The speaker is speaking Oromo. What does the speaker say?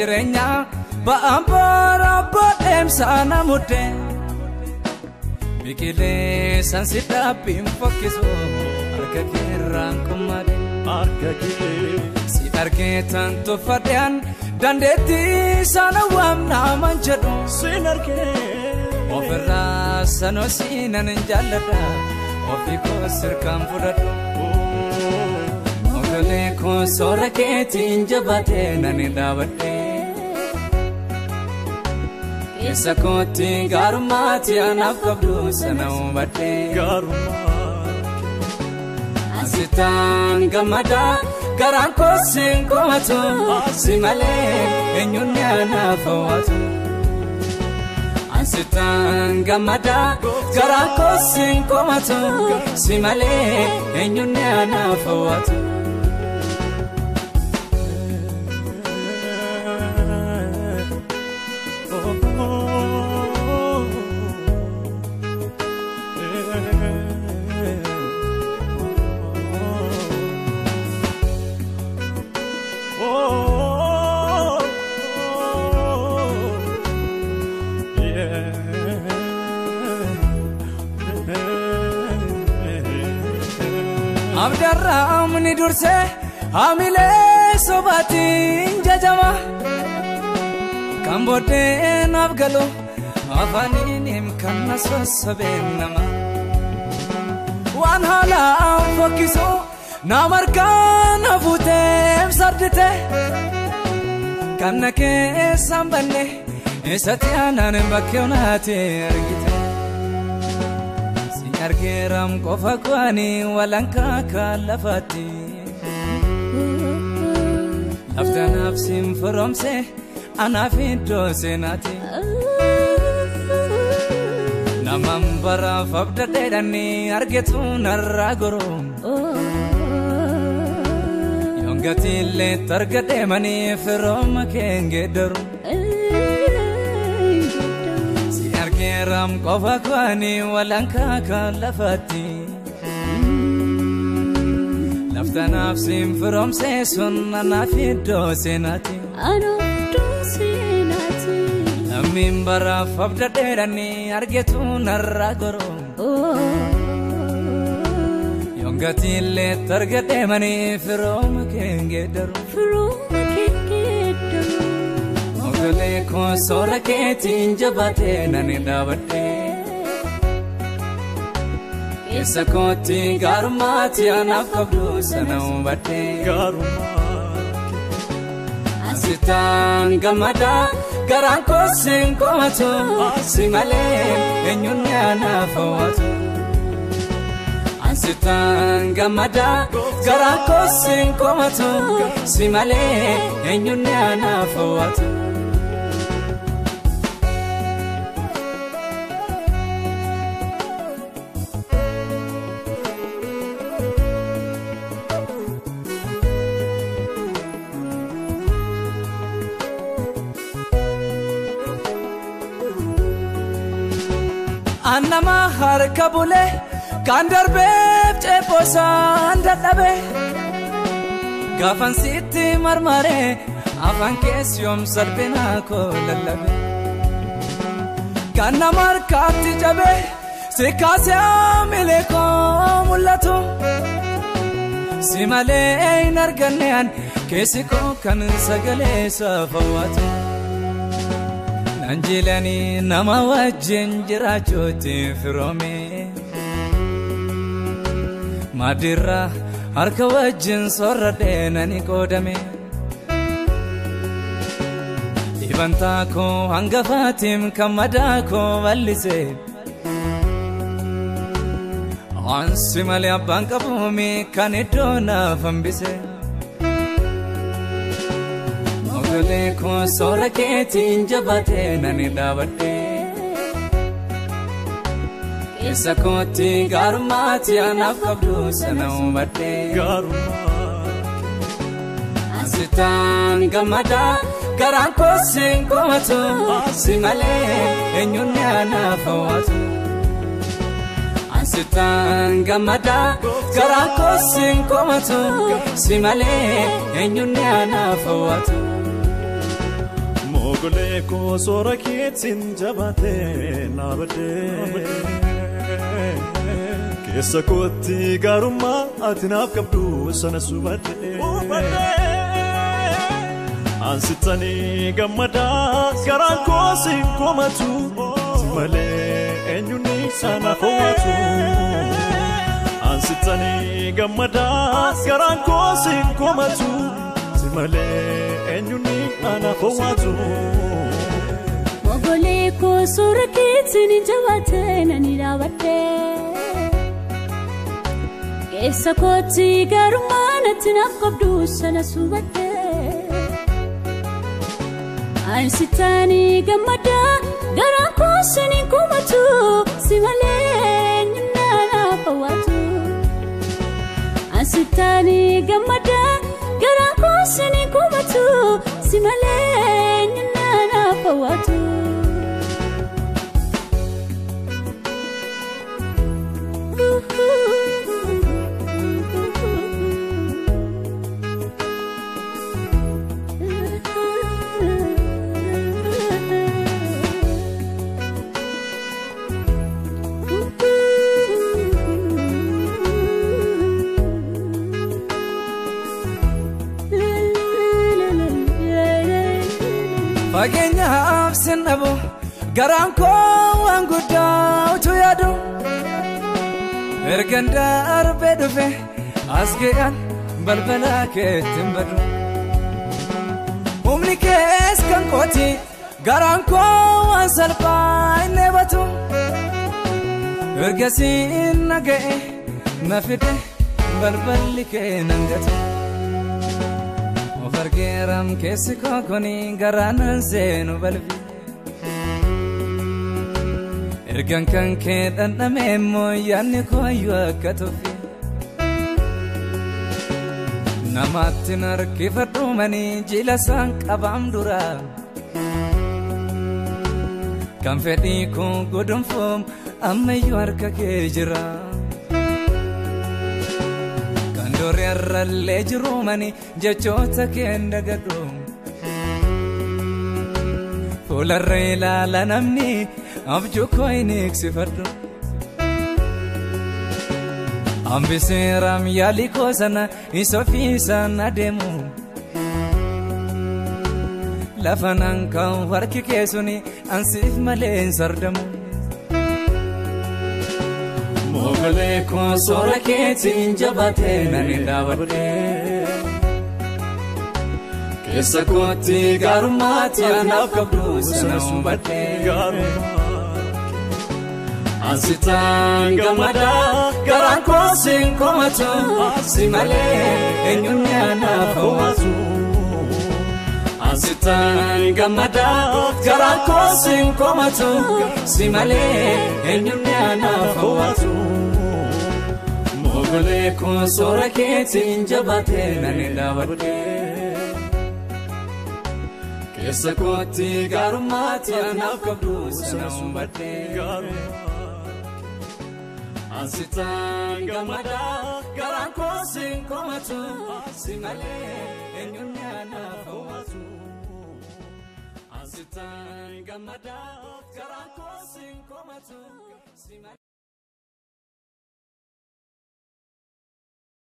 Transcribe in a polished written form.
jirenya ba'ambara bodem sana mudde bikile sansita bimfokiso argakiran kumade argaki si argetan to fadyan dandeti sana wamna manjado sinarke ofra sanosinan jalada ofiko sirkam fudadu ogale ko sorake tinjabate nani davate Sakoti garumati anafkabdu sanawate garumati Asitan gamada garanko sinkomatu simale enyunya nafawatu Asitan gamada garanko sinkomatu simale enyunya nafawatu Abdarra amni durse amile sobati jajama kambote nabgalo afaninim kanna sosabenama wan hala fokiso namarkan avute sardite kannake sambanne esatianan bakyonate argite Argeram kofakwani walanka kalafati After nafsim fromse anafinto senati Namambara fabda dedani argetu naragoro Yongatile targade mani from kengederu Ram kofakwani walanka kalafati Lafta nafsim from sesun anafido senati Namimbara fabda derani argetu naragoro Yongatile targade mani from kengederu Ogale ko sorake tinjabate nani davate Sakoti garumati anafkabdu sanawate garumati Asitan gamada garanko sinkomatu simale enyunya nafawatu Asitan gamada garanko sinkomatu simale enyunya nafawatu Anama harkabule kandarbe cheposa andadabe Gafan siti marmare afan kesyom sarbena ko lalabe Kanamar kati jabe sikasya mile ko mullatu Simale narganean kesiko kan sagale safawatu Anjilani nama wajin jirachoti firome Madira harka wajin sorrade nani kodame Ibanta ko hangafatim kamada ko wallise Ansimale abanka bumi kanidona fambise Ogale ko sorake tinjabate nani davate Sakoti garumati anafkabdu sanawate garumati Asitan gamada garanko sinkomatu simale enyunya nafawatu Asitan gamada garanko sinkomatu simale enyunya nafawatu Mogole ko sora kitsin jabate nabade Kesa koti garuma atinaf kabdu sana subate Ansitani gamada garan ko sin komatu Simale enyuni sana fawatu Ansitani gamada garan ko sin komatu Simale enyuni ana fawatu Mogole ko sora kitsin jabate nani rawate Kesa koti garuma atinaf kabdu sana subate Ansitani gamada garan ko sin komatu Simale enyuni ana fawatu Ansitani gamada garan ko sin komatu Simale enyuni ana fawatu Fagenya absinabu garanko anguda utuyadu Erganda arbedufe asgean balbala ketimbadu Umnikes kankoti garanko ansalpa inebatu Ergasin nagae nafide balbali kenangatu Fargeram kesiko koni garanan zenu balvi Ergan kan ke daname mo yanni ko yakatofi Namatinar kifadumani jilasan qabam dura Kan fedi ko godum fom amma yarka ke jira Dorerra leggerumani jachota kenda gadum Fularrela la namni abju koinik sifadu Ambiseram yaliko sana isofisa nademu Lafanan kan warki kesuni ansif malen sardamu Mogole ko sora kitsin jabate nani rawate Kesa koti garumati anaf kabdu sana subate Ansitan gamada garan ko sin komatu Simale enyuni anaf fawatu Ansitan gamada garan ko sin komatu Simale enyuni anaf fawatu Mogole ko sora kitsin jabate nani rawate Kesa koti garumati anaf kabdu sana subate Ansitan gamada garan ko sin komatu Simale enyuni anaf fawatu Ansitan gamada garan ko sin komatu